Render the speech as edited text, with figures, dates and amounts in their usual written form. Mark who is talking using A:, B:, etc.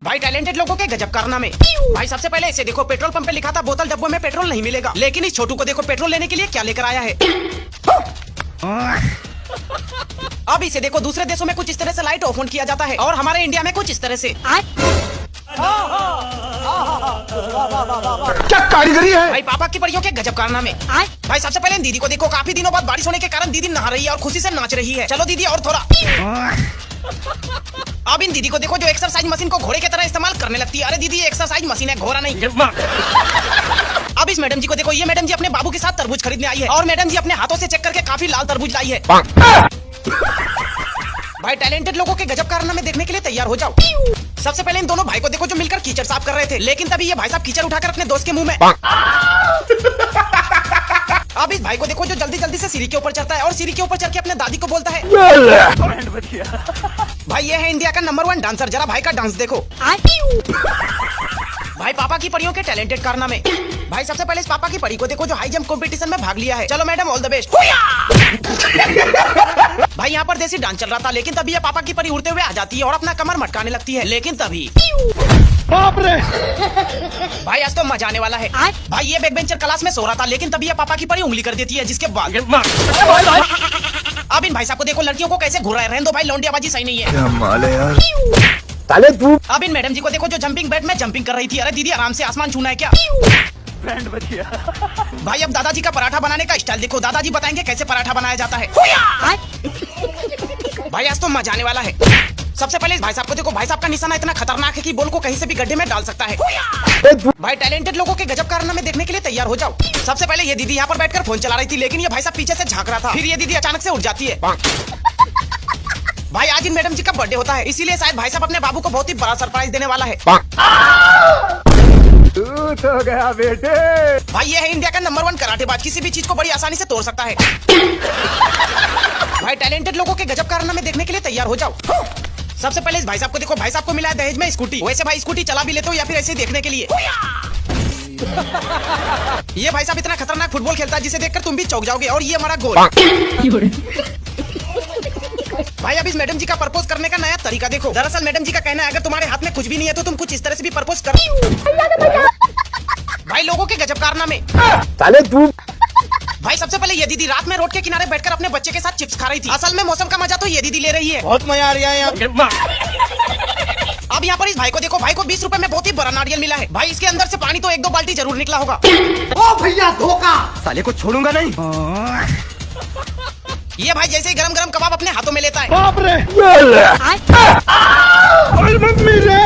A: भाई टैलेंटेड लोगों के गजब कारनामे। भाई सबसे पहले इसे देखो, पेट्रोल पंप पे लिखा था बोतल डब्बों में पेट्रोल नहीं मिलेगा, लेकिन इस छोटू को देखो पेट्रोल लेने के लिए क्या लेकर आया है। अब इसे देखो, दूसरे देशों में कुछ इस तरह से लाइट ऑफ ऑन किया जाता है और हमारे इंडिया में कुछ इस तरह से।
B: क्या कारीगरी है
A: भाई पापा की परियों के गजब कारनामे। भाई सबसे पहले दीदी को देखो, काफी दिनों बाद बारिश होने के कारण दीदी नहा रही है और खुशी से नाच रही है। चलो दीदी और थोड़ा। अब इन दीदी को देखो जो एक्सरसाइज मशीन को घोड़े की तरह इस्तेमाल करने लगती है। अरे दीदी एक्सरसाइज मशीन है, घोड़ा नहीं। अब इस मैडम जी को देखो, ये मैडम जी अपने बाबू के साथ तरबूज खरीदने आई है और मैडम जी अपने हाथों से चेक करके काफी लाल तरबूज लाई है। भाई टैलेंटेड लोगों के गजब कारनामे देखने के लिए तैयार हो जाओ। सबसे पहले इन दोनों भाई को देखो जो मिलकर कीचड़ साफ कर रहे थे, लेकिन तभी ये भाई साहब कीचड़ उठाकर अपने दोस्त के मुंह में। अब इस भाई को देखो जो जल्दी जल्दी से सीढ़ी के ऊपर चढ़ता है और सीढ़ी के ऊपर चढ़ के अपने दादी को बोलता है। भाई ये है इंडिया का नंबर 1 डांसर, जरा भाई का डांस देखो। भाई पापा की परियों के टैलेंटेड कारनामे। भाई सबसे पहले इस पापा की परी को देखो जो हाई जंप कंपटीशन में भाग लिया है। चलो मैडम ऑल द बेस्ट। भाई यहाँ पर देसी डांस चल रहा था, लेकिन तभी ये पापा की परी उड़ते हुए आ जाती है और अपना कमर मटकाने लगती है, लेकिन तभी
B: बाप रे।
A: भाई आज तो मजा आने वाला है। भाई ये बैक बेंचर क्लास में सो रहा था, लेकिन तभी ये पापा की परी उंगली कर देती है, जिसके बाद अब इन भाई साहब को देखो लड़कियों को कैसे घूर रहे हैं। रहने दो भाई, लौंडियाबाजी सही नहीं है। अब इन मैडम जी को देखो जो जंपिंग बेड में जंपिंग कर रही थी। अरे दीदी आराम से, आसमान छूना है क्या? भाई अब दादाजी का पराठा बनाने का स्टाइल देखो, दादाजी बताएंगे कैसे पराठा बनाया जाता है। भाई आज तो मजा आने वाला है। सबसे पहले इस भाई साहब को देखो, भाई साहब का निशाना इतना खतरनाक है कि बॉल को कहीं से भी गड्ढे में डाल सकता है। भाई टैलेंटेड लोगों के गजब कारनामे देखने के लिए तैयार हो जाओ। सबसे पहले ये दीदी यहाँ पर बैठकर फोन चला रही थी, लेकिन ये भाई साहब पीछे से झांक रहा था। फिर ये दीदी अचानक से उठ जाती है। भाई आज इन मैडम जी का बर्थडे होता है, इसीलिए शायद भाई साहब अपने बाबू को बहुत ही बड़ा सरप्राइज देने वाला है।
B: तू तो गया बेटे।
A: भाई ये है इंडिया का नंबर 1 कराटेबाज, किसी भी चीज को बड़ी आसानी से तोड़ सकता है। भाई टैलेंटेड लोगों के गजब कारनामे देखने के लिए तैयार हो जाओ। सबसे पहले इस भाई साहब को देखो, भाई साहब को मिला है दहेज में स्कूटी। वैसे भाई स्कूटी चला भी लेते हो या फिर ऐसे देखने के लिए? ये भाई साहब इतना खतरनाक फुटबॉल खेलता है जिसे देखकर तुम भी चौंक जाओगे, और ये हमारा गोल। भाई अब इस मैडम जी का प्रपोज करने का नया तरीका देखो। दरअसल मैडम जी का कहना है अगर तुम्हारे हाथ में कुछ भी नहीं है तो तुम कुछ इस तरह से भी प्रपोज करो। भाई लोगों के गजब कारनामे। भाई सबसे पहले ये दीदी रात में रोड के किनारे बैठकर अपने बच्चे के साथ चिप्स खा रही थी। असल में मौसम का मजा तो ये दीदी ले रही है।
B: बहुत मजा आ रहा है यहाँ।
A: अब यहाँ पर इस भाई को देखो, भाई को 20 रुपए में बहुत ही बड़ा नारियल मिला है। भाई इसके अंदर से पानी तो 1-2 बाल्टी जरूर निकला होगा।
B: ओ भैया धोखा, साले को छोड़ूंगा नहीं।
A: ये भाई जैसे ही गरम गरम कबाब अपने हाथों में लेता है।
B: बाप रे। मम्मी रे।